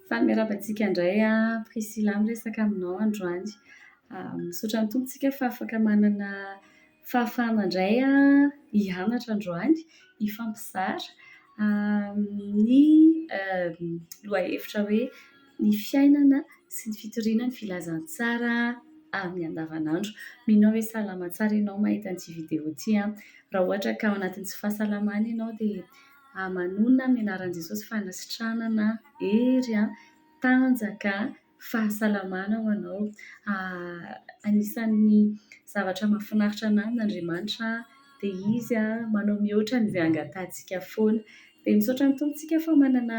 Fa miarabantsika indray Priscilla miresaka aminao androany. Misaotra ny tompontsika fa afaka manana fahafahana indray hianatra androany, hifampizara ny lohahevitra hoe ny fiainana sy ny fitoriana ny filazantsara amin'ny andavanandro. Mino hoe salama tsara ianao mahita an'ity vidéo ity. Raha ohatra ka ao anatin'ny tsy fahasalamana ianao dia manonona amin'ny anaran'i Jesosy fanasitranana hery tanjaka fahasalamana ho anao. Anisan'ny zavatra mahafinaritra anahy n'Andriamanitra dia izy manao mihoatra n'izay angatantsika foana. Dia misaotra ny tompontsika fa manana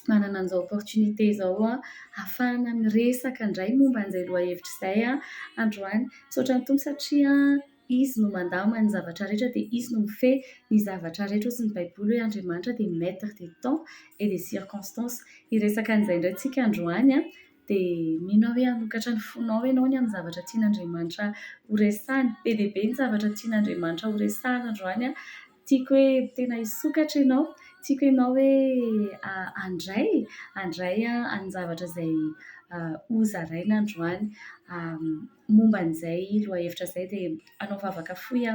an'izao opportunité izao ahafahana miresaka indray momba an'izay lohahevitra izay androany. Misaotra ny tompo satria izy no mandamina ny zavatra rehetra dia izy no mifehy ny zavatra rehetra. Hoy ny Baiboly hoe Andriamanitra dia maître des temps et des circonstances. Hiresaka an'izay indray tsika androany dia mino hoe hanokatra ny fonao ianao ny amin'ny zavatra tian'Andriamanitra ho resahany. Be dia be ny zavatra tian'Andriamanitra ho resahana androany. Tiako hoe tena hisokatra ianao, tiako ianao hoe handray any zavatra izay hozaraina androany momba an'izay lohahevitra izay. Dia anao vavaka fohy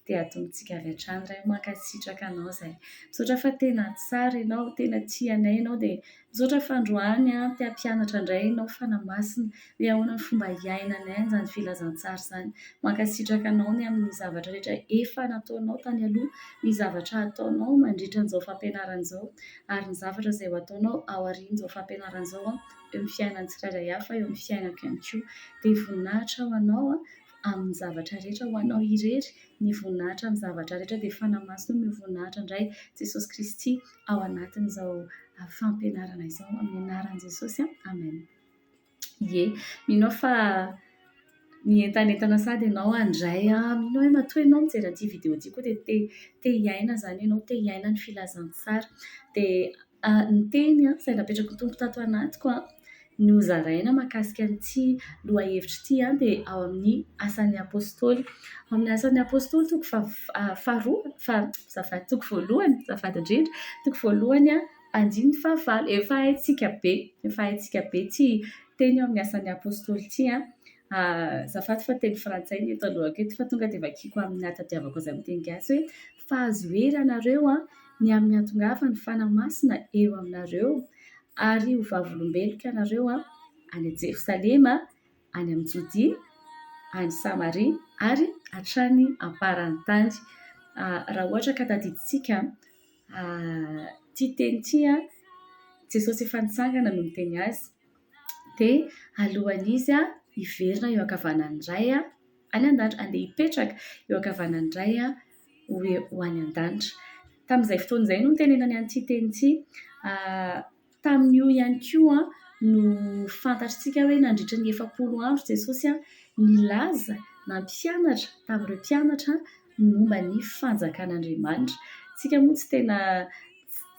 dia atontsika avy hatrany iray mankasitraka anao izay. Misaotra fa tena tsara ianao, tena tianay ianao dia misaotra fa androany te hampianatra indray ianao fanamasina hoe ahoana ny fomba hiainanay an'izany filazantsara izany. Mankasitraka anao ny amin'ny zavatra rehetra efa nataonao tany aloha, ny zavatra ataonao mandritra an'izao fampianarana izao ary ny zavatra izay ho ataonao ao aorian'izao fampianarana izao eo amin'ny fiainan'ny tsirairay hafa, eo amin'ny fiainako ihany koa. Dia voninahitra ho anao amin'ny zavatra rehetra ho anao irery, ny voninahitra amin'ny zavatra rehetra dia fanamasina ny voninahitra indray Jesosy Kristy ao anatin'izao fampianarana izao amin'ny anaran'i Jesosy. Amen. Ie, mino fa mientanentana sady ianao handray mino hoe matoa ianao mijery an'ity vidéo ity koa dia te hiaina izany ianao, te hiaina ny filazantsara. Dia ny teny izay napetraka ny tompo tato anatiko ny hozaraina mahakasika an'ity lohahevitra ity dia ao amin'ny asan'ny apôstôly. Ao amin'ny asan'ny apôstôly toko voalohany andiny fahavalo. Efa haintsika be ity teny ao amin'ny asan'ny apôstôly ity. Azafady fa teny frantsay ny eto alohako eto fa tonga dia vakiako amin'ny ahatadiavako azy amin'ny teny gasy hoe fa azo hery anareo ny amin'ny hatongava ny fanamasina eo aminareo ary ho vavolombeloko ianareo any Jerosalema, any amin'ny Jodia, any Samaria ary hatrany amparan'ny tany. Raha ohatra ka tadiditsika ity teny ity Jesosy efa nitsangana no miteny azy dia alohan'izy hiverina eo ankavanany iray any an-danitra, andeha hipetraka eo ankavanany iray ho any an-danitra. Tamin'izay fotoana izay no nitenenany an'ity teny ity. Tamin'io ihany koa no fantatritsika hoe nandritra ny 100 andro Jesosy nilaza nampianatra tamin'ireo mpianatra momba ny fanjakan'Andriamanitra. Tsika moa tsy tena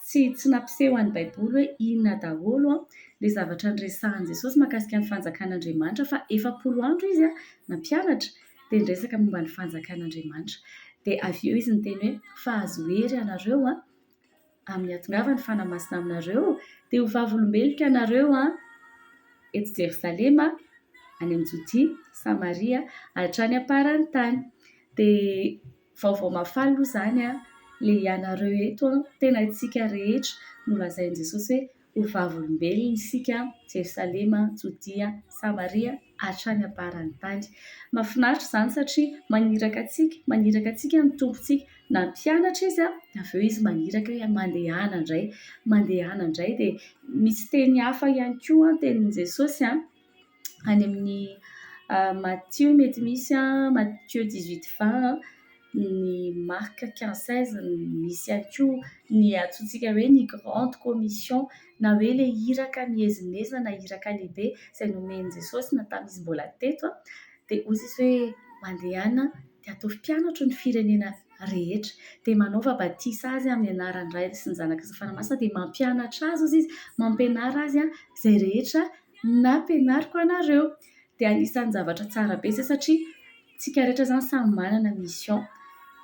tsy nampiseho an'ny Baiboly hoe inona daholo ilay zavatra niresahan'i Jesosy mahakasika ny fanjakan'Andriamanitra fa 100 andro izy nampianatra dia niresaka momba ny fanjakan'Andriamanitra. Dia avy eo izy niteny hoe fa azo hery ianareo amin'ny hatongava ny fanamasina aminareo dia ho vavolombeloko ianareo eto Jerosalema, any amin'ny Jodia, Samaria, hatrany amparan'ny tany. Dia vaovao mahafaly aloha izany ilay ianareo eto tena isika rehetra no lazain'i Jesosy hoe ho vavolombelona isika Jerosalema, Jodia, Samaria hatrany amparan'ny tany. Mahafinaritra izany satria maniraka antsika ny tompontsika nampianatra izy avy eo izy maniraka hoe mandehana indray dia misy teny hafa ihany koa tenin'i Jesosy any amin'ny Matthieu mety misy Matthieu 18:20, ny Marc 15:16 misy ihany koa ny atsointsika hoe ny grande commission na hoe ilay iraka mihezinezina na iraka lehibe izay nomen'i Jesosy na tamin'izy mbola teto dia hozy izy hoe mandehana dia ataovy mpianatra ny firenena rehetra dia manaova batisa azy amin'ny anaran'ny Ray sy ny Zanaka sy ny Fanamasina dia mampianatra azy izy mampianara azy izay rehetra nampianariko anareo. Dia anisan'ny zavatra tsara be izay satria tsika rehetra izany samy manana mission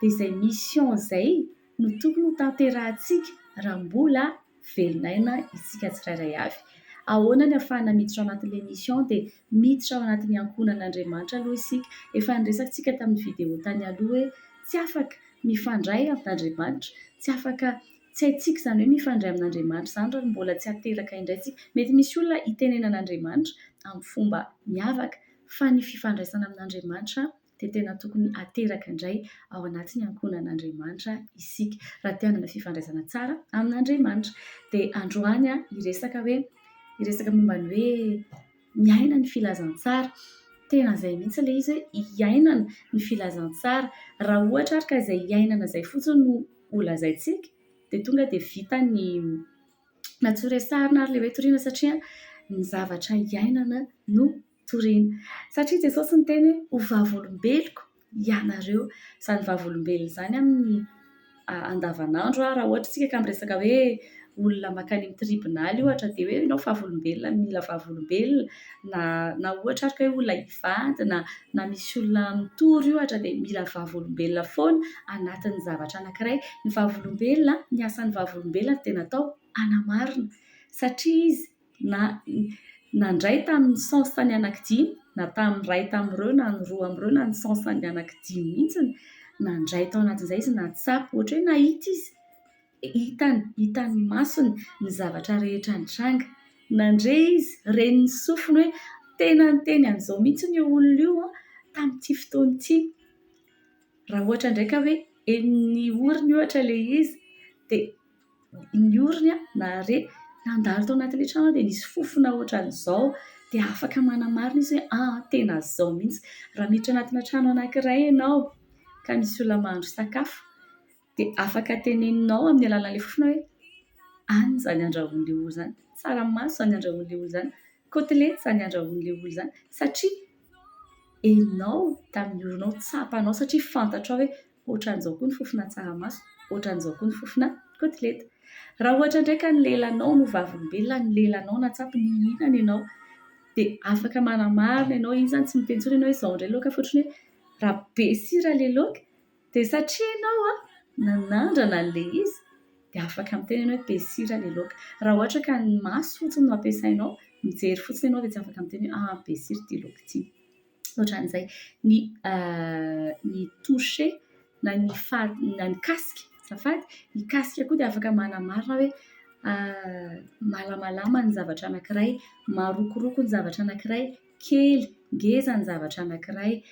dia izay mission izay no tokony ho tanterahantsika raha mbola velonaina isika tsirairay avy. ahoana ny ahafahana miditra ao anatin'ilay mission dia miditra ao anatin'ny ankonan'Andriamanitra aloha isika. Efa niresantsika tamin'ny vidéo tany aloha hoe tsy afaka mifandray amin'Andriamanitra, tsy afaka tsy haintsika izany hoe mifandray amin'Andriamanitra izany raha mbola tsy ateraka indray tsika. Mety misy olona itenenan'Andriamanitra amin'ny fomba miavaka fa ny fifandraisana amin'Andriamanitra dia tena tokony ateraka indray ao anatin'ny ankonan'Andriamanitra isika raha te hanana fifandraisana tsara amin'Andriamanitra. Dia androany hiresaka momba ny hoe miaina ny filazantsara. Tena izay mihitsy ilay izy hoe hiainana ny filazantsara. Raha ohatra ary ka izay hiainana izay fotsiny no holazaintsika dia tonga dia vita ny natsoresarina ary ilay hoe toriana satria ny zavatra hiainana no toriana. Satria Jesosy ny teny hoe ho vavolombeloko ianareo. Izany vavolombelona izany amin'ny andavanandro raha ohatra tsika ka miresaka hoe olona makany amin'ny tribonaly ohatra dia hoe ianao vavolombelona mila vavolombelona na ohatra ary ka hoe olona hivandy na misy olona mitory ohatra dia mila vavolombelona foana anatin'ny zavatra anankiray. Ny vavolombelona, ny asan'ny vavolombelona dia natao hanamarina satria izy nandray tamin'ny sens tany anankidimy na tamin'ny ray tamin'ireo na ny roa amin'ireo na ny sens tany anankidimy mihitsiny nandray tao anatin'izay izy natsapa ohatra hoe nahita izy hitany masony ny zavatra rehetra nitranga. Nandray izy reniny sofiny hoe tena ny teny an'izao mihitsy ny olona io tamin'ity fotoana ity. Raha ohatra ndraika hoe ny oriny ohatra ilay izy dia ny oriny nandalo tao anatin'ilay trano dia nisy fofona ohatran'izao dia afaka manamarina izy hoe tena izao mihitsy. Raha miditra anatina trano anankiray ianao ka misy olona mahandro sakafo dia afaka teneninao amin'ny alalan'ilay fofona hoe any izany andrahoan'ilay olona izany, tsaramaso izany andrahoan'ilay olona izany, kotilety izany andrahoan'ilay olona izany, satria enao tamin'ny orinao tsapanao satria fantatrao hoe ohatran'izao koa ny fofona tsaramaso, ohatran'izao koa ny fofona kotilety. Raha ohatra ndraika ny lelanao no vavolombelona, ny lelanao natsapa ny hihinana ianao dia afaka manamarina ianao izy izany tsy miteny intsony ianao izao indray laoka fotriny hoe raha be sira ilay laoka dia satria ianao nanandrana an'ilay izy dia afaka miteny ianao hoe be sira ilay laoka. Raha ohatra ka ny maso fotsiny no ampiasainao, mijery fotsiny ianao dia tsy afaka miteny hoe be sira ity laoka ity. Ohatran'izay ny toucher na ny kasika zafady, ny kasika koa dia afaka manamarina hoe malamalama ny zavatra anankiray, marokoroko ny zavatra anankiray, kely ngeza ny zavatra anankiray,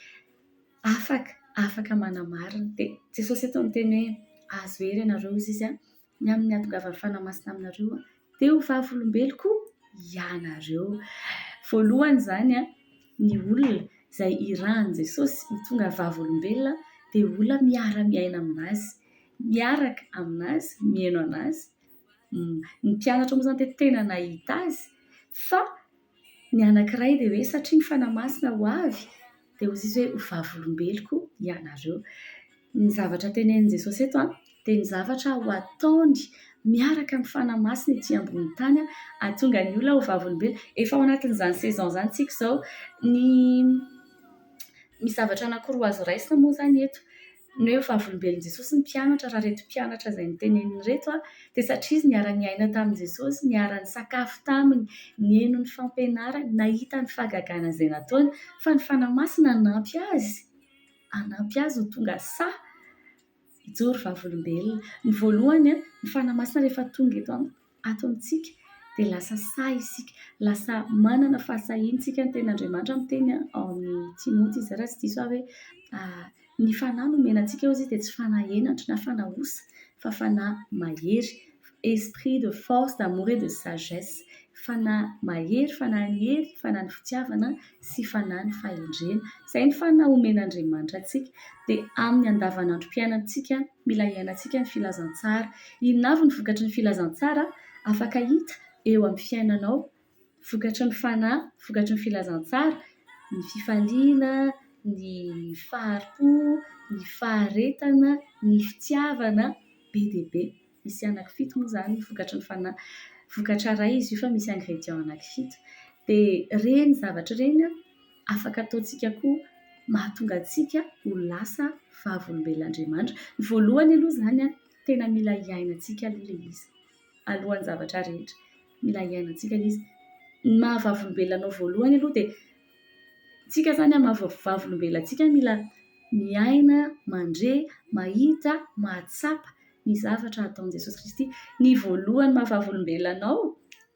afaka manamarina. Dia Jesosy eto miteny hoe azo hery ianareo izy ny amin'ny ahatongavany fanahy-masina aminareo dia ho vavolombeloko ianareo. Voalohany izany ny olona izay irahan'i Jesosy ny tonga vavolombelona dia olona miara-miaina aminazy, miaraka aminazy, mihaino anazy. Ny mpianatra moa izany dia tena nahita azy fa ny anankiray dia hoe satria ny fanahy masina ho avy dia hozy izy hoe ho vavolombeloko ianareo. Ny zavatra tenenin' Jesosy eto dia ny zavatra ho ataony miaraka amin'ny fanahy masina ety ambony tany ahatonga ny olona ho vavolombelona. Efa ao anatin'izany saison izany tsika izao ny zavatra anankiroa azo raisina moa izany eto. Ny hoe vavolombelon'i Jesosy ny mpianatra, raha reto mpianatra izay niteneniny reto dia satria izy niara-niaina tamin'i Jesosy, niara-nisakafo taminy, nihaino ny fampianarany, nahita ny fahagagana izay nataony, fa ny fanahy masina hanampy azy ho tonga hijoro vavolombelona. Ny voalohany ny fanahy masina rehefa tonga eto atontsika dia lasa isika, lasa manana fahasahiantsika ny ten'Andriamanitra miteny ao amin'ny Timoty izy raha tsy diso hoe ny fanahy no menantsika hozy dia tsy fanahy henatra na fanahy osa fa fanahy mahery, esprit de force, d'amour et de sagesse, fanahy mahery, fanahy ny hery, fanahy ny fitiavana sy fanahy ny fahendrena. Izay ny fanahy omen'Andriamanitra antsika. Dia amin'ny andavanandrom-piainantsika mila iainantsika ny filazantsara. Inona avy ny vokatry ny filazantsara? Afaka hita eo amin'ny fiainanao. Vokatry ny fanahy, vokatry ny filazantsara, ny fifaliana, ny faharipo, ny faharetana, ny fitiavana be dia be. Misy anankifito moa izany ny vokatry ny fanahy. Vokatra iray izy io fa misy ingrédients anankifito. Dia reny zavatra reny afaka ataontsika koa mahatonga antsika ho lasa vavolombelon'Andriamanitra. Ny voalohany aloha izany tena mila iainantsika aloha ilay izy. Alohan'ny zavatra rehetra mila iainantsika ilay izy. ny mahavavolombelonao voalohany aloha dia tsika zany mahavavolombelontsika mila miaina, mandre, mahita, mahatsapa ny zavatra ataon'i Jesosy Kristy. Ny voalohany mahavavolombelonao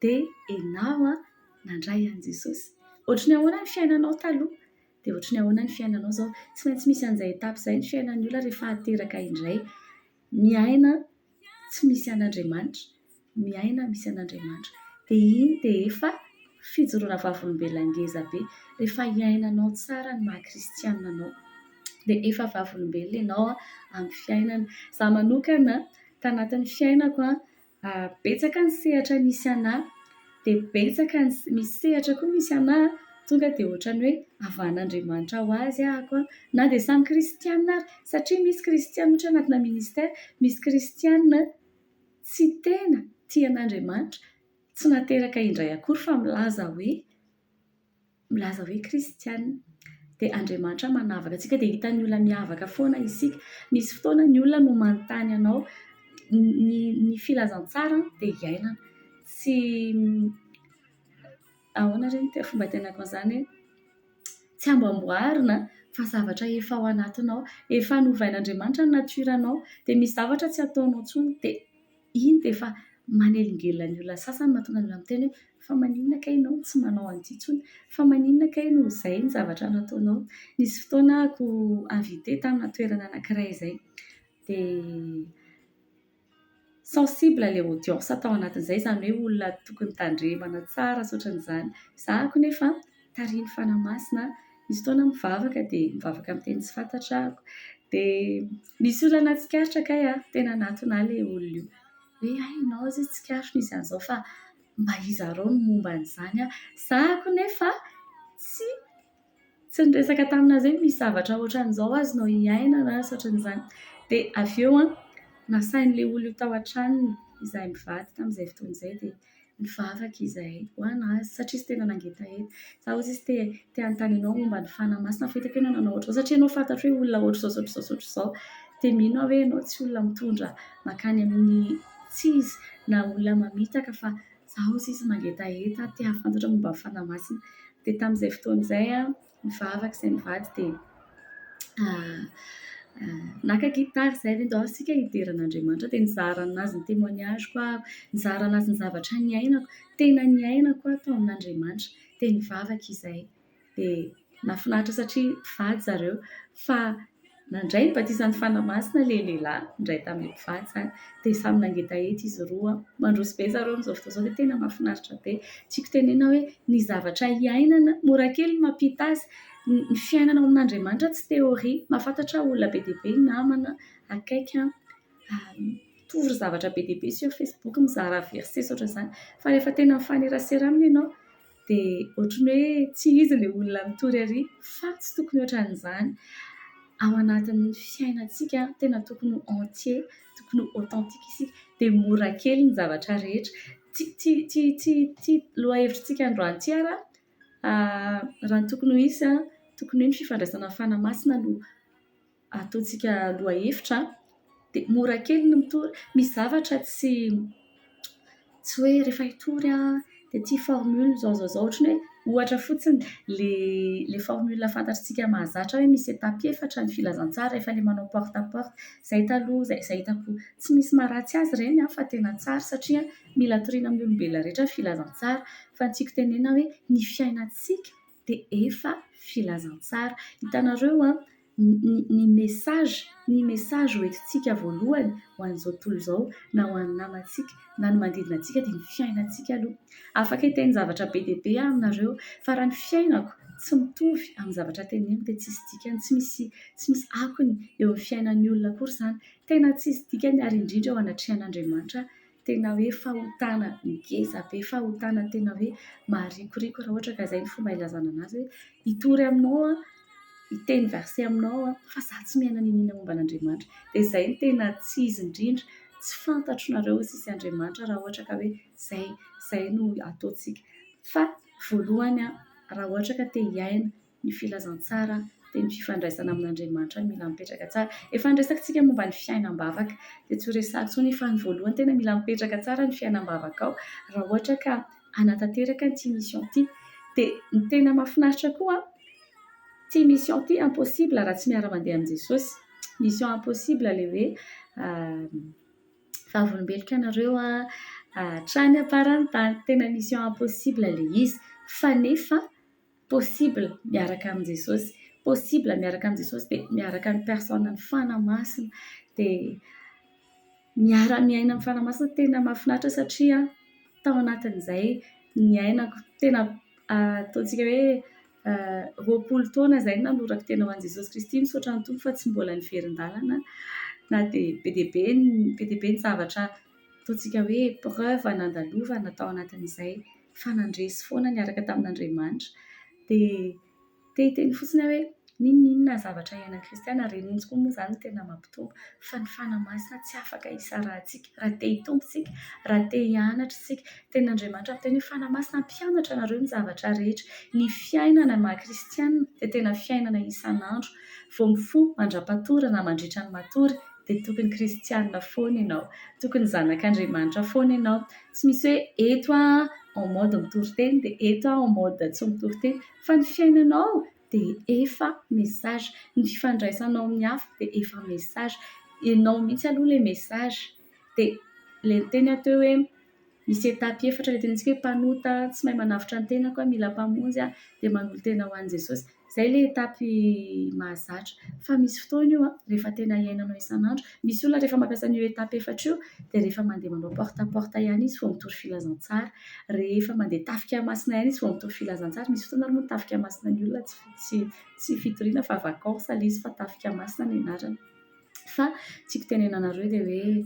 dia ianao nandray an'i Jesosy. Ohatry ny ahoana ny fiainanao taloha dia ohatry ny ahoana ny fiainanao zao. Tsy maintsy misy an'izay etapy izay ny fiainan'ny olona rehefa ateraka indray. Miaina tsy misy an'Andriamanitra, miaina misy an'Andriamanitra. Dia iny dia efa fijoroana vavolombelon-geza be. Rehefa hiainanao tsara ny maha-kristianina anao dia efa vavolombelona ianao amin'ny fiainana. Izaho manokana tanatin'ny fiainako betsaka ny sehatra misy anahy dia betsaka misy sehatra koa misy anahy tonga dia ohatran'ny hoe avahan'Andriamanitra ho azy ahako na dia samy kristianina ary, satria misy kristianina ohatra anatina ministera, misy kristianina tsy tena tian'Andriamanitra, tsy nateraka indray akory fa milaza hoe kristianina. Dia Andriamanitra manavaka antsika dia hitan'ny olona miavaka foana isika. Misy fotoana ny olona no manontany anao ny filazantsara dia hiainana. Tsy ahoana ireny fomba tenako an'izany hoe tsy amboamboarina fa zavatra efa ao anatinao, efa novain'Andriamanitra ny natiranao dia misy zavatra tsy ataonao intsony dia iny dia efa manelingelina ny olona sasany mahatonga ny olona miteny hoe fa maninona kay ianao tsy manao an'ity intsony, fa maninona kay no izay ny zavatra nataonao. Nisy fotoana ako invité tamina toerana anankiray izay dia sensible ilay audience atao anatin'izay, izany hoe olona tokony tandremana tsara sy ohatran'izany. Izaho nefa tariny fanamasina, nisy fotoana mivavaka dia mivavaka amin'ny teny tsy fantatra ako dia nisy olona natsikaritra kay tena natona ilay olona io hoe ianao izy tsikaritro nisy an'izao fa mba izy arao no momba an'izany Zahako nefa tsy niresaka taminazy hoe misy zavatra ohatran'izao azonao hiaina na sy ohatran'izany. Dia avy eo nasain'ilay olona io tao an-tranony izahay mivady tamin'izay fotoana izay dia mivavaka izahay ho anazy satria izy tena nangeta-hety. Izaho ozy izy te anontany ianao momba ny fanamasina fa hitako hoe nanao ohatr'izao satria ianao fantatra hoe olona ohatr'izao dia mino aho hoe ianao tsy olona mitondra makany amin'ny tsizy na olona mamitaka fa izaho ozy izy mangeta-hety te hafantatra momba ny fanamasina. Dia tamin'izay fotoana izay mivavaka izay mivady dia naka gitara izay dia ndao isika hideran'Andriamanitra dia nizara anazy ny témoignage-ko nizara anazy ny zavatra niainako, tena niainako tao amin'Andriamanitra dia nivavaka izahay dia nahafinaritra satria vady zareo fa nandray ny batizan'ny fanamasina ilay lehilahy indray tamin'ilay mpivady izany dia samy nangeta-hety izy roa mandroso be zareo amin'izao fotoana izao dia tena mahafinaritra be. Tiako tenena hoe ny zavatra hiainana mora kely ny mampita azy. Ny fiainana amin'Andriamanitra tsy teoria. Mahafantatra olona be dia be namana akaiky tory zavatra be dia be sur Facebook mizara verset sy ohatran'izany fa rehefa tena mifanerasera aminy ianao dia ohatran'ny hoe tsy izy ilay olona mitory arỳ fa tsy tokony ohatran'izany. Ao anatin'ny fiainantsika tena tokony entier, tokony authentique isika dia mora kely ny zavatra rehetra. Ty lohahevitrintsika androany ity raha ny tokony ho isy tokony hoe ny fifandraisana amin'ny fanamasina no ataontsika lohahevitra dia mora kely ny mitory. Misy zavatra tsy hoe rehefa hitory dia ity formule zao ohatran'ny hoe ohatra fotsiny le formule fantatrintsika mahazatra hoe misy étape 4 ny filazantsara rehefa ilay manao porte à porte. Izay taloha izay hitako tsy misy maharatsy azy ireny fa tena tsara satria mila toriana amin'ny olombelona rehetra ny filazantsara fa ny tiako tenena hoe ny fiainantsika dia efa filazantsara. Hitanareo ny message hoentintsika voalohany ho an'izao tontolo izao na ho an'ny namantsika na ny manodidina antsika dia ny fiainantsika aloha. Afaka hiteny zavatra be dia be aminareo fa raha ny fiainako tsy mitovy amin'ny zavatra teneniko dia tsy misy dikany, tsy misy akony eo amin'ny fiainan'ny olona akory izany. Tena tsy misy dikany ary indrindra eo anatrehan'Andriamanitra tena hoe fahotana ngeza be, fahotana tena hoe maharikoriko raha ohatra ka izay ny fomba ilazana anazy hoe hitory aminao hiteny verset aminao fa izaho tsy miaina ninina momba an'Andriamanitra. Dia izay ny tena tsy izy indrindra, tsy fantatro nareo sisy Andriamanitra raha ohatra ka hoe izay no ataontsika. Fa voalohany raha ohatra ka te hiaina ny filazantsara dia ny fifandraisana amin'Andriamanitra mila mipetraka tsara. Efa niresakantsika momba ny fiainam-bavaka dia tsy ho resahako intsony fa ny voalohany tena mila mipetraka tsara ny fiainam-bavaka ao raha ohatra ka anatanteraka ny tia mission ity. Dia ny tena mahafinaritra koa tia mission ity impossible raha tsy miara-mandeha amin'i Jesosy. Mission impossible ilay hoe vavolombelika anareo trany aparany tany. Tena mission impossible ilay izy fa nefa possible miaraka amin'i Jesosy. Possible miaraka amin'i Jesosy dia miaraka ny persona ny fanamasina dia miara-miaina amin'ny fanamasina tena mahafinaritra satria tao anatin'izay ny ainako tena ataontsika hoe 20 taona izay nanorako tena ho an'i Jesosy Kristy misaotra ny tompo fa tsy mbola niverin-dalana na dia be dia be ny zavatra ataontsika hoe preuve nandalovana tao anatin'izay fa nandresy foana niaraka tamin'Andriamanitra dia hiteny fotsiny hoe ninona zavatra iainan'ny kristiana reniny koa moa izany tena mampitombo fa ny fanamasina tsy afaka hisarahantsika raha te hitombo isika raha te hianatra isika. Ten'Andriamanitra amin'ny teny hoe fanamasina mpianatra anareo ny zavatra rehetra. Ny fiainana maha-kristiana dia tena fiainana isan'andro vao mifoha mandra-patory na mandritra ny matory dia tokony kristiana foana ianao, tokony zanak'Andriamanitra foana ianao. Tsy misy hoe eto en mode mitory-teny dia eto en mode tsy mitory-teny fa ny fiainanao dia efa mesazy. Ny fifandraisanao amin'ny hafa dia efa mesazy. Ianao mihitsy aloha ilay mesazy. Dia ilay teny atao hoe misy etapy efatra ilay tenentsika hoe mpanota tsy mahay manavotra ny tena koa mila mpamonjy dia manolo tena ho an'i Jesosy. Izay ilay etapy mahazatra. Fa misy fotoana io rehefa tena iainanao isan'andro. Misy olona rehefa mampiasa an'io etapy efatra io dia rehefa mandeha manao porte à porte ihany izy vao mitory filazantsara. Rehefa mandeha tafika masina ihany izy vao mitory filazantsara. Misy fotoana moa tafika masina ny olona tsy fitoriana fa vakansa ilay izy fa tafika masina ny anarany. Fa tiako tenena anareo dia hoe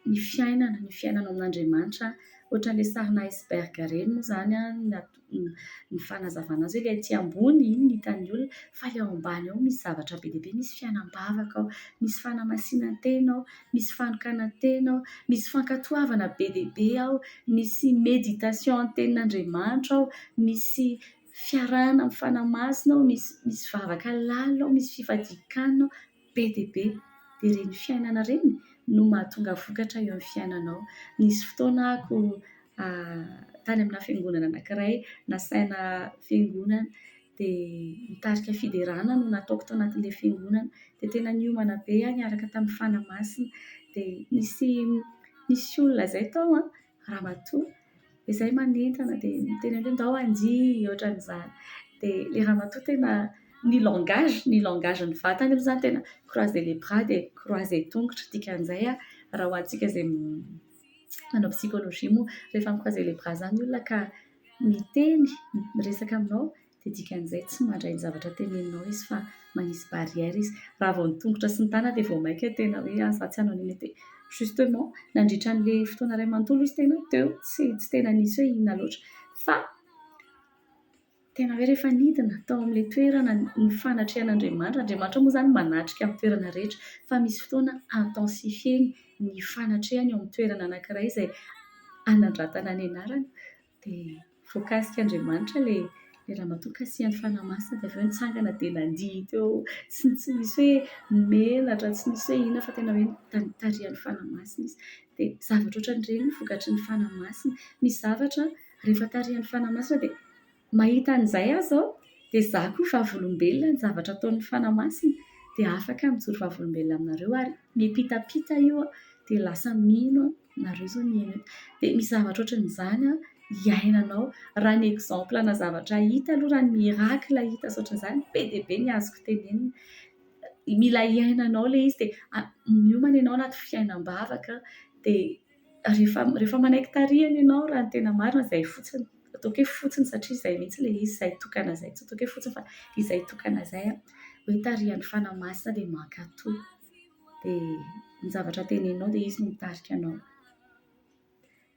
ny fiainana amin'Andriamanitra ohatran'ilay sarina iceberg ireny moa izany ny fanazavana azy hoe ilay aty ambony iny ny hitan'ny olona fa ilay ao ambany ao misy zavatra be dia be, misy fiainam-bavaka ao, misy fanamasinan-tena ao, misy fanokana-tena ao, misy fankatoavana be dia be ao, misy méditation amin'ny tenin'Andriamanitra ao, misy fiarahana amin'ny fanamasina ao, misy vavaka lalina ao, misy fifadikanana ao be dia be. Dia ireny fiainana ireny no mahatonga vokatra eo amin'ny fiainanao. Nisy fotoana ako tany amina fiangonana anankiray, nasaina fiangonana dia nitarika fiderana no nataoko tao anatin'ilay fiangonana dia tena niomana be niaraka tamin'ny fanamasina dia nisy olona izay tao ramatoa dia izay manentana dia tena hoe ndao andia ohatran'izany dia ilay ramatoa tena ny langage ny vatany aloha izany tena croiser les bras dia croiser tongotra dikan'izay raha ho antsika izay manao psychologie moa rehefa mi-croiser les bras izany olona ka miteny miresaka aminao dia dikan'izay tsy mandray ny zavatra teneninao izy fa manisy barrière izy. Raha vao ny tongotra sy ny tanana dia vao maika tena hoe za tsy hanao an'iny dia justement nandritra an'ilay fotoana iray manontolo izy tena teo tsy tena nisy hoe inona loatra fa tena hoe rehefa nidina tao amin'ilay toerana ny fanatrehan'Andriamanitra. Andriamanitra moa izany manatrika amin'ny toerana rehetra fa misy fotoana intensifieny ny fanatrehany eo amin'ny toerana anankiray izay anandratana ny anarany dia voakasika Andriamanitra ilay ramatoa kasihan'ny fanamasina dia avy eo nitsangana dia nandihy teo tsy misy hoe menatra tsy misy hoe inona fa tena hoe tarihan'ny fanamasina izy dia zavatra ohatran'ireny vokatry ny fanamasina. Misy zavatra rehefa tarihan'ny fanamasina dia mahita an'izay aho izao dia izaho koa vavolombelona ny zavatra ataon'ny fanamasina dia afaka mijoro vavolombelona aminareo ary miepitapita io dia lasa mino nareo izao miaina eto. Dia misy zavatra ohatran'izany iainanao raha ny exemple na zavatra hita aloha raha ny miracle hita ohatran'izany be dia be ny azoko tenenina. Mila iainanao ilay izy dia miomana ianao anaty fiainam-bavaka dia rehefa manaiky tarihana ianao raha ny tena marina izay fotsiny ataoko hoe fotsiny satria izay mihitsy ilay izy izay tokana izay tsy ataoko hoe fotsiny fa izay tokana izay hoe tarihan'ny fanamasina dia mankatoa dia ny zavatra teneninao dia izy no mitarika anao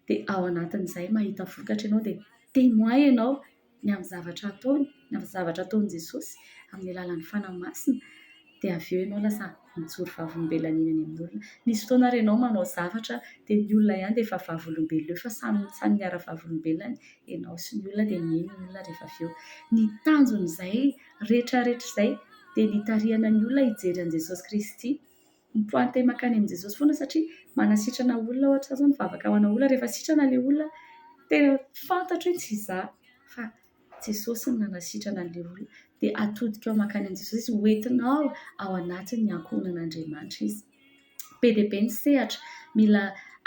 dia ao anatin'izay mahita vokatra ianao dia témoin ianao ny amin'ny zavatra ataony ny amin'ny zavatra ataon'i Jesosy amin'ny alalan'ny fanamasina dia avy eo ianao lasa mijoro vavolombelona iny any amin'ny olona. Nisy fotoana ary ianao manao zavatra dia ny olona ihany dia efa vavolombelona eo fa samy miara vavolombelona ianao sy ny olona dia mihaino ny olona rehefa avy eo. Ny tanjon'izay rehetrarehetra izay dia nitarihana ny olona hijery an'i Jesosy Kristy. Mipointe makany amin'i Jesosy foana satria manasitrana olona ohatra zao mivavaka ho ana olona rehefa sitrana ilay olona tena fantatro hoe tsy za fa Jesosy ny nanasitrana an'ilay olona dia atodika ao makany an' Jesosy izy hoentinao ao anatin'ny ankohonan'Andriamanitra izy. Be dia be ny sehatra mila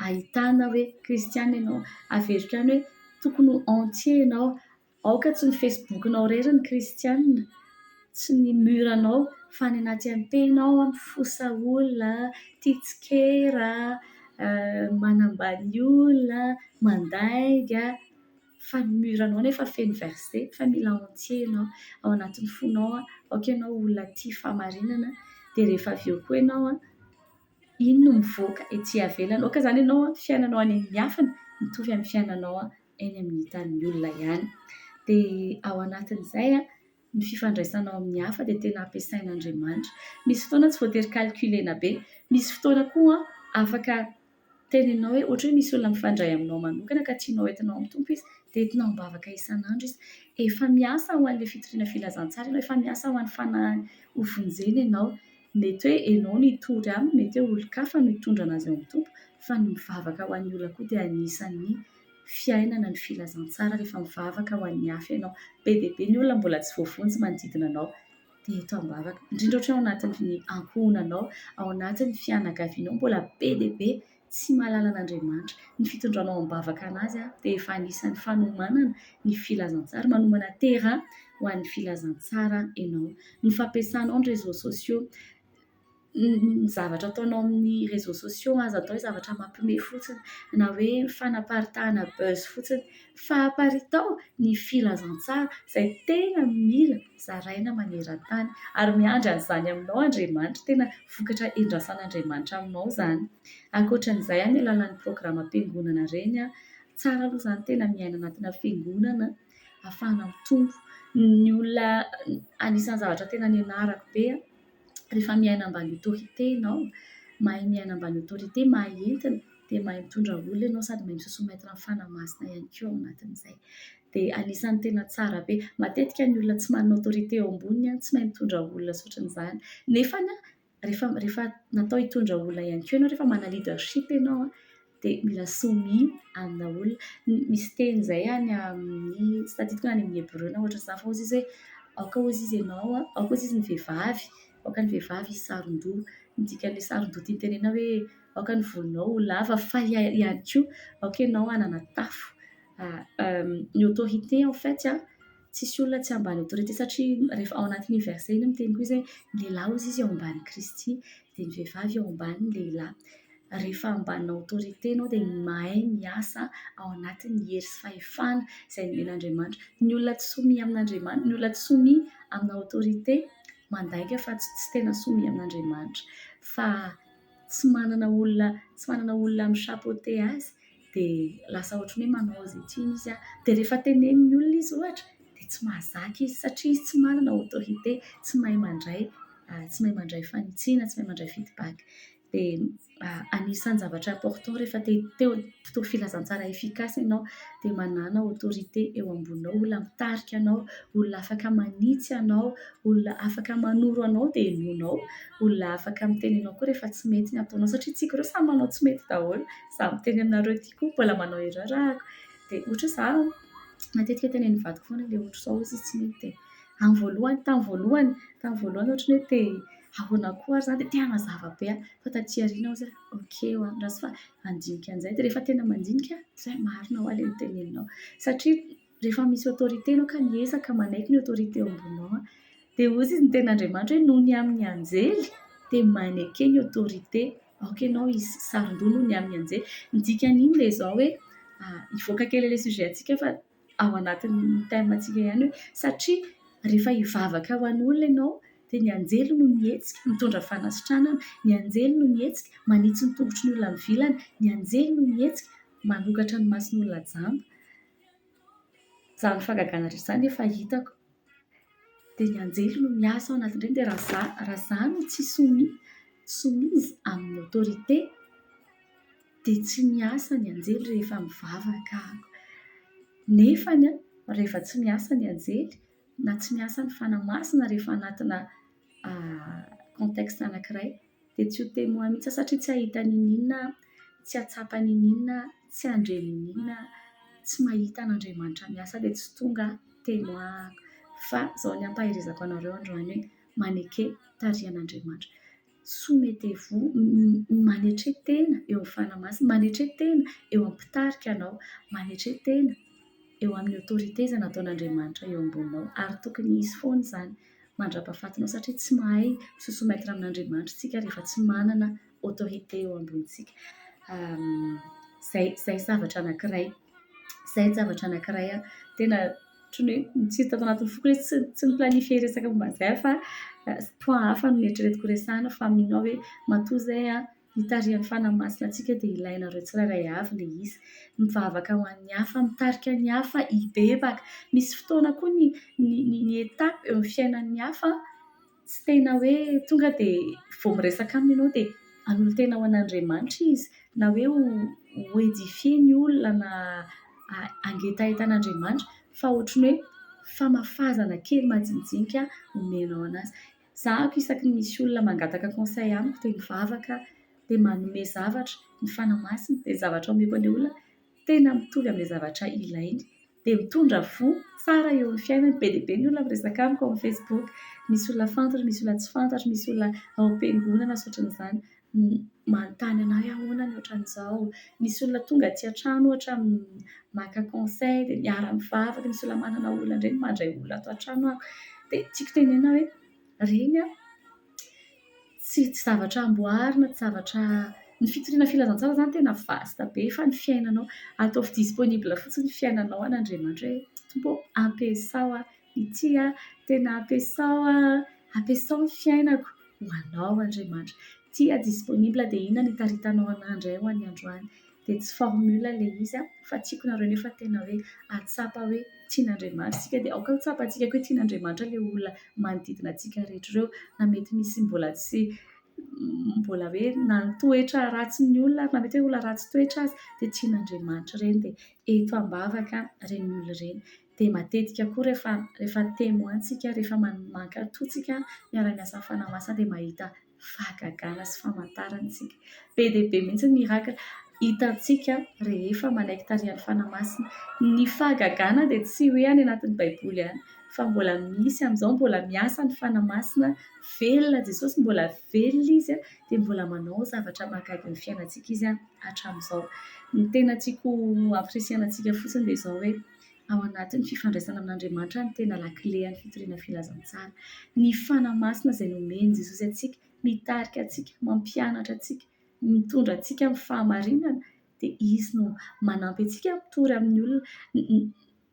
ahitana hoe kristiana ianao, averiko ihany hoe tokony entier ianao, aoka tsy ny facebookinao irery ny kristiana, tsy ny muranao fa ny anaty ampenao mifosa olona, tia tsikera, manambany olona, mandainga, fa ny muranao nefa feno verset fa mila entier ianao ao anatin'ny fonao. Aoka ianao olona tia famarinana dia rehefa avy eo koa ianao iny no mivoaka ety avelany. Aoka izany ianao fiainanao any amin'ny hafiny mitovy amin'ny fiainanao eny amin'ny hitan'ny olona ihany. Dia ao anatin'izay ny fifandraisanao amin'ny hafa dia tena ampiasain'Andriamanitra. Misy fotoana tsy voatery calculena be, misy fotoana koa afaka teneninao hoe ohatra hoe misy olona mifandray aminao manokana ka tianao entinao amin'ny tompo izy dia entinao mibavaka isan'andro izy. Efa miasa ho an'ilay fitoriana filazantsara ianao, efa miasa ho an'ny fanahy hofonjena ianao. Mety hoe ianao no hitory aminy, mety hoe olon-kafa no hitondra anazy ao amin'ny tompo, fa ny mivavaka ho an'ny olona koa dia anisan'ny fiainana ny filazantsara rehefa mivavaka ho an'ny hafa ianao. Be dia be ny olona mbola tsy voavonjy manodidina anao dia eto am-bavaka. Indrindra ohatra hoe ao anatin'ny ankohonanao, ao anatin'ny fianakavianao mbola be dia be tsy mahalala an'Andriamanitra. Ny fitondranao am-bavaka anazy dia efa anisan'ny fanomanana ny filazantsara, manomana terrain ho an'ny filazantsara ianao. Ny fampiasanao ny réseaux sociaux, ny zavatra ataonao amin'ny réseaux sociaux azo atao hoe zavatra mampiomehy fotsiny na hoe fanaparitahana buzz fotsiny, fa aparitao ny filazantsara izay tena mila zaraina maneran-tany ary miandry an'izany aminao Andriamanitra. Tena vokatra endrasan'Andriamanitra aminao izany. Ankoatran'izay ny alalan'ny programa am-piangonana ireny tsara aloha izany tena miaina anatina fiangonana ahafahana mitombo. Ny olona anisan'ny zavatra tena nianarako be rehefa miaina ambany autorité ianao, mahay miaina ambany autorité, mahay entina dia mahay mitondra olona ianao sady mahay misosometitra amin'ny fanahy masina ihany koa ao anatin'izay. Dia anisan'ny tena tsara be. Matetika ny olona tsy manana autorité eo amboniny tsy mahay mitondra olona sy ohatran'izany. Nefa rehefa natao hitondra olona ihany koa ianao, rehefa manana leadership ianao dia mila soumis amina olona. Misy teny izay any amin'ny tsy tadidiko any amin'ny hébreu na ohatran'izany fa hozy izy hoe aoka hozy izy ianao, aoka hozy izy ny vehivavy, aoka ny vehivavy izy saron-doha. Ny dikan'ilay saron-doha tiany tenena hoe aoka ny volonao ho lava fa ihany koa aoka ianao hanana tafo. Ny autorité en fait tsisy olona tsy ambany autorité satria rehefa ao anatin'ny verset iny miteny koa izy hoe ny lehilahy hozy izy eo ambany Kristy dia ny vehivavy eo ambany lehilahy. Rehefa ambanina autorité ianao dia mahay miasa ao anatin'ny hery sy fahefana izay nomen'Andriamanitra. Ny olona tsy soumis amin'Andriamanitra, ny olona tsy soumis amina autorité mandaika fa tsy tena soumis amin'Andriamanitra, fa tsy manana olona michapeauté azy dia lasa ohatran'ny hoe manao izay tiany izy dia rehefa tenenin'ny olona izy ohatra dia tsy mahazaka izy satria izy tsy manana autorité, tsy mahay mandray fanitsiana, tsy mahay mandray feedback. Dia anisan'ny zavatra important rehefa teo mpitoro filazantsara efficace ianao dia manana autorité eo ambonao, olona mitarika anao, olona afaka manitsy anao, olona afaka manoro anao dia henoinao, olona afaka miteny anao koa rehefa tsy mety ny ataonao satria tsika ireo samy manao tsy mety daholo. Izaho miteny aminareo ity koa mbola manao erreur ahako. Dia ohatra izaho matetika tenenin'ny vadiko foana ilay ohatra izao izy tsy mety. Tamin'ny voalohany ohatran'ny hoe te ahoana koa ary izany dia te hanazava be fa taty aoriana izy okey ratsy fa mandinika an'izay dia rehefa tena mandinika izay marina ho aho ilay niteneninao satria rehefa misy autorité ianao ka miezaka manaiky ny autorité eo ambonao dia hozy izy ny ten'Andriamanitra hoe noho ny amin'ny anjely dia manaiky ny autorité. Aoka ianao izy saron-doha noho ny amin'ny anjely. Ny dikan'iny dia izao hoe hivoaka kely ilay sujet antsika fa ao anatin'ny thème-ntsika ihany hoe satria rehefa hivavaka ho an'olona ianao dia ny anjely no mihetsika mitondra fanasitranana, ny anjely no mihetsika manitsy ny tongotry ny olona mivilana, ny anjely no mihetsika manokatra ny mason'olona jamba. Izany fangagana rehetra izany efa hitako. Dia ny anjely no miasa ao anatin'ireny dia raha izaho no tsy soumise amin'ny autorité dia tsy miasa ny anjely rehefa mivavaka ahako. Nefany rehefa tsy miasa ny anjely na tsy miasa ny fanahy masina rehefa anatina contexte anankiray dia tsy ho témoin satria tsy ahita n'inona, tsy hatsapa n'inona, tsy handre n'inona, tsy mahita an'Andriamanitra miasa dia tsy tonga temoahako. Fa izao ny ampahirizako anareo androany hoe maneke tarihan'Andriamanitra. Soumettez-vous, manetretena eo amin'ny fanamasina, manetretena eo amin'ny mpitarika anao, manetretena eo amin'ny autorité izay nataon'Andriamanitra eo amboninao, ary tokony hisy foana izany mandra-pahafatinao satria tsy mahay misosometra amin'Andriamanitra isika rehefa tsy manana autorité eo ambonintsika. Zay zavatra anankiray. Tena ohatran'ny hoe tsy hita tao anatin'ny foko hoe tsy niplanifie resaka momba an'izay fa point hafa no nieritreretiko resahana fa aminao hoe matoa izay mitarihan'ny fanamasinantsika dia ilainareo tsirairay avy ilay izy. Mivavaka ho an'ny hafa, mitarika ny hafa, hibebaka. Misy fotoana koa ny étape eo amin'ny fiainan'ny hafa tsy tena hoe tonga dia vao miresaka aminy ianao dia hanolo tena ho an'Andriamanitra izy, na hoe ho édifier ny olona na angetahentan'Andriamanitra, fa ohatran'ny hoe famafazana kely majinijinika omenao anazy. Zahako isaky ny misy olona mangataka conseil amiko dia mivavaka dia manome zavatra ny fanamasina dia zavatra omeko an'ilay olona tena mitovy amin'ilay zavatra ilainy dia mitondra fo tsara eo amin'ny fiainany. Be dia be ny olona miresaka amiko amin'ny Facebook, misy olona fantatra, misy olona tsy fantatra, misy olona ao am-piangonana sy ohatran'izany manontany anao hoe ahoana ny ohatran'izao. Misy olona tonga aty an-trano ohatra maka conseil dia miara-mivavaka, misy olona manana olona indray mandray olona ato an-trano ako dia tiako tenena hoe reny tsy zavatra amboarina, tsy zavatra ny fitoriana filazantsara izany tena vaste be fa ny fiainanao ataovy disponible fotsiny ny fiainanao an'Andriamanitra hoe tompo ampiasao ity tena ampiasao ny fiainako ho anao Andriamanitra. Tia disponible dia inona ny hitaritanao an'andray ho an'ny androany dia tsy formule ilay izy fa tiako nareo nefa tena hoe atsapa hoe tian'Andriamanitra isika dia aoka tsapantsika hoe tian'Andriamanitra ilay olona manodidina antsika rehetra ireo na mety misy mbola hoe nantoetra ratsy ny olona na mety hoe olona ratsy toetra azy dia tian'Andriamanitra ireny dia eto ambavaka ireny olona ireny. Dia matetika koa rehefa témoigntsika, rehefa mankatoatsika miara-miasa amin'ny fanamasina dia mahita fahagagana sy famantarantsika. Be dia be mihitsy ny miracle hitantsika rehefa manaiky tarihan'ny fanamasina. Ny fahagagana dia tsy hoe any anatin'ny Baiboly ihany fa mbola misy amin'izao, mbola miasa ny fanamasina, velona Jesosy, mbola velona izy dia mbola manao zavatra mahagaga ny fiainantsika izy hatramin'izao. Ny tena tiako ampirisihana fotsiny dia izao hoe ao anatin'ny fifandraisana amin'Andriamanitra ny tena lakile ny fitoriana filazantsara. Ny fanamasina izay nomeny Jesosy antsika, mitarika antsika, mampianatra antsika, mitondra antsika amin'ny fahamarinana dia izy no manampy antsika mitory amin'ny olona.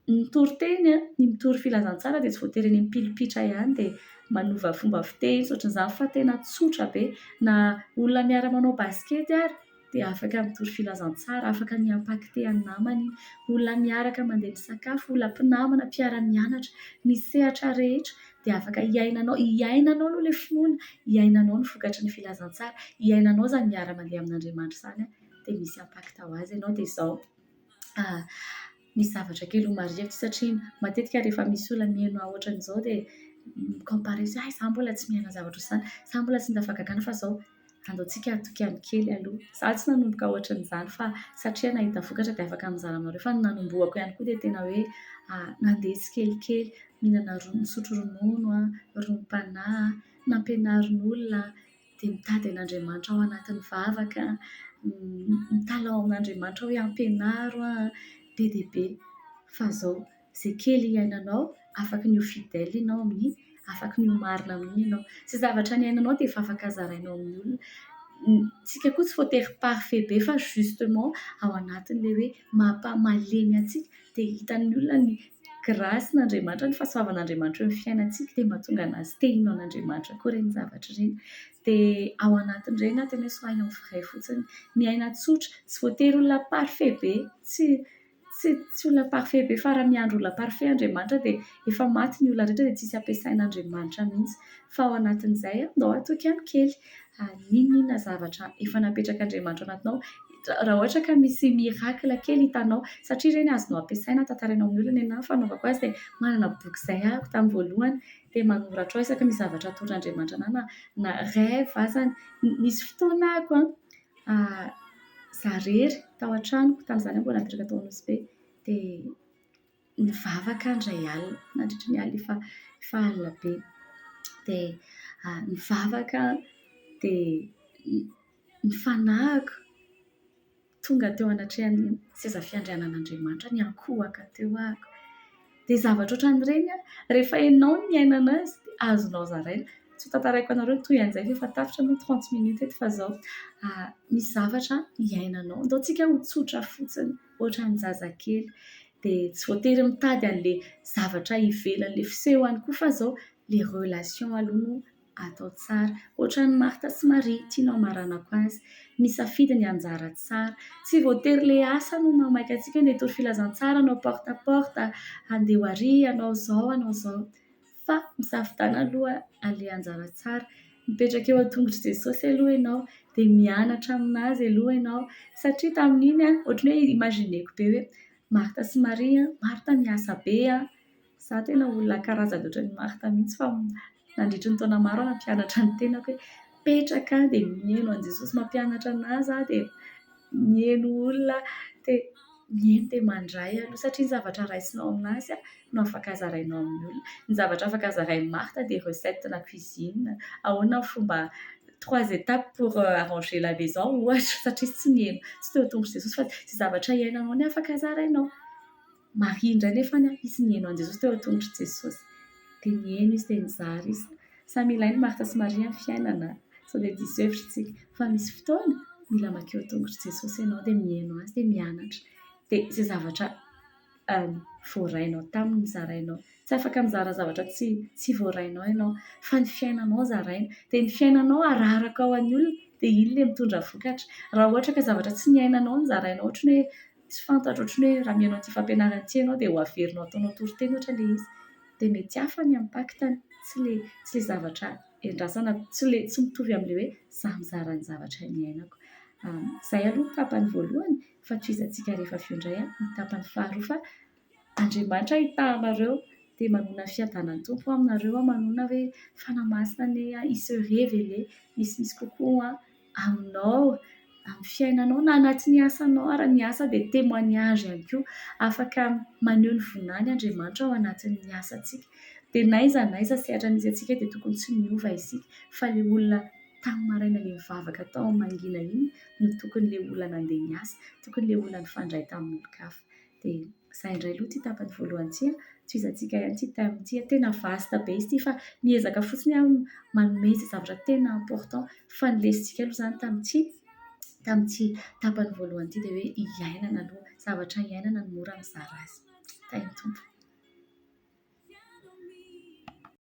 Ny toriteny ny mitory filazantsara dia tsy voatery ny mpilipitra ihany dia manova fomba fiteny sy ohatran'izany fa tena tsotra be. Na olona miara-manao baskety ary dia afaka mitory filazantsara, afaka miampakite amin'ny namany, olona miaraka mandeha misakafo, olona mpinamana, mpiara-mianatra, ny sehatra rehetra dia afaka hiainanao aloha ilay finoana, hiainanao ny vokatry ny filazantsara, hiainanao izany miara-mandeha amin'Andriamanitra izany dia misy impacta ho azy ianao. Dia izao misy zavatra kely ho mariako satria matetika rehefa misy olona mihaino ohatran'izao dia mikompare hoe izaho mbola tsy miaina zavatra izany, izaho mbola tsy nitafaka gana fa izao andaontsika atokiany kely aloha. Izaho tsy nanomboka ohatran'izany fa satria nahita vokatra dia afaka mizaha aminareo fa ny nanomboako ihany koa dia tena hoe nandesy kelikely, mihinana misotro ronono, ronom-panahy, nampianarin'olona dia mitady an'Andriamanitra ao anatin'ny vavaka, mitalao amin'Andriamanitra hoe ampianaro be dia be. Fa izao izay kely iainanao afaka ny ho fidèle ianao amin'iny, afaka ny ho marina amin'iny ianao. Izay zavatra ny iainanao dia efa afaka zarainao amin'ny olona. Tsika koa tsy voatery parfait be fa justement ao anatin'ilay hoe malemy antsika dia hitan'ny olona ny grâce-n'Andriamanitra, ny fahasoavan'Andriamanitra eo amin'ny fiainantsika dia mahatonga anazy te hinao an'Andriamanitra koa ireny zavatra ireny. Dia ao anatin'ireny tena hoe soyons vrai fotsiny. Miaina tsotra, tsy voatery olona parfait be, tsy olona parfait be fa raha miandry olona parfait Andriamanitra dia efa maty ny olona rehetra dia tsisy ampiasain'Andriamanitra mihitsy. Fa ao anatin'izay andao atoky any kely n'inona zavatra efa napetraka Andriamanitra ao anatinao. Raha ohatra ka misy miracle kely hitanao satria ireny azonao ampiasaina tantarainao amin'ny olona. Ny fanaovako azy dia manana boky izay ahako tamin'ny voalohany dia manoratra ao isaka misy zavatra ataon'Andriamanitra na rêve azany. Nisy fotoana ahako zarery tao an-tranoko tamin'izany mbola napetraka tao Anosibe dia nivavaka indray alina nandritra ny alina efa alina be dia nivavaka dia nifanahako tonga teo anatrehan'ny seza fiandrianan'Andriamanitra ny ankohaka teo ahako dia zavatra ohatran'ireny rehefa ianao no miainana azy dia azonao zaraina. Tsy ho tantaraiko anareo toy an'izay efa tafitra moa 30 minutes eto fa izao misy zavatra iainanao ndao tsika ho tsotra fotsiny ohatran'ny zazakely dia tsy voatery mitady an'ilay zavatra ivelan'ilay fisehoany koa fa izao les relations aloha no atao tsara ohatran'ny Martha sy Marie tianao maranako azy misafidy ny anjara tsara tsy voatery ilay asa no mamaika antsika ny atao filazantsara anao porte à porte andeha ho ary anao izao fa misafidana aloha an'ilay anjara tsara mipetraka eo an-tongotry Jesosy aloha ianao dia mianatra aminazy aloha ianao satria tamin'iny ohatran'ny hoe imagineko be hoe Martha sy Marie Martha miasa be za tena olona karazany ohatran'ny Martha mihitsy fa nandritry ny taona maro nampianatra ny tenako hoe petraka dia mihaino an'i Jesosy mampianatra anazy dia mihaino olona dia mihaino dia mandray aloha satria ny zavatra raisinao aminazy no afaka zarainao amin'ny olona. Ny zavatra afaka zarain'i Martha dia recette na cuisine ahoana ny fomba 3 étapes pour arranger la maison ohatra satria tsy mihaino tsy teo an-tongotry Jesosy fa tsy zavatra iainanao ny afaka zarainao. Maria indray nefa izy nihaino an'i Jesosy teo an-tongotry Jesosy dia nihaino izy dia nizara izy. Samy ilainy Martha sy Maria ny fiainana sao dia diso hevitra isika fa misy fotoana mila makeo an-tongotry Jesosy ianao dia mihaino azy dia mianatra dia izay zavatra voarainao taminy zarainao tsy afaka mizara zavatra tsy voarainao ianao fa ny fiainanao zaraina dia ny fiainanao araraka ao an'ny olona dia iny ilay mitondra vokatra raha ohatra ka zavatra tsy niainanao ny zarainao ohatran'ny hoe tsy fantatra ohatran'ny hoe raha mihaino an'ity fampianarana ity ianao dia ho averinao ataonao toriteny ohatra ilay izy dia mety hafa ny impactany tsy ilay zavatra endrasana tsy mitovy amin'ilay hoe za mizara ny zavatra niainako. Izay aloha tapany voalohany fa toizantsika rehefa avy eo indray ny tapany faharoa fa Andriamanitra hitahanareo dia manona fiadanany tompo aminareo manona hoe fanamasina ny il se révéler misy kokoa aminao amin'ny fiainanao na anatin'ny asanao ary ny asa dia témoignage ihany koa afaka maneho ny vonany Andriamanitra ao anatin'ny asantsika dia naiza sehatra misy antsika dia tokony tsy miova isika fa ilay olona tamin'ny maraina ilay mivavaka tao mangina iny no tokony ilay olona nandeha niasa tokony ilay olona nifandray tamin'ny olon-kafa dia izay indray aloha ty tapany voalohany ity toizantsika ihany ity tamin'ny ity tena vaste be izy ity fa miezaka fotsiny manome izay zavatra tena important fa nilesitsika aloha izany tamin'ity tapany voalohany ity dia hoe hiainana aloha zavatra hiainana no mora mizara azy. Tainy tompo.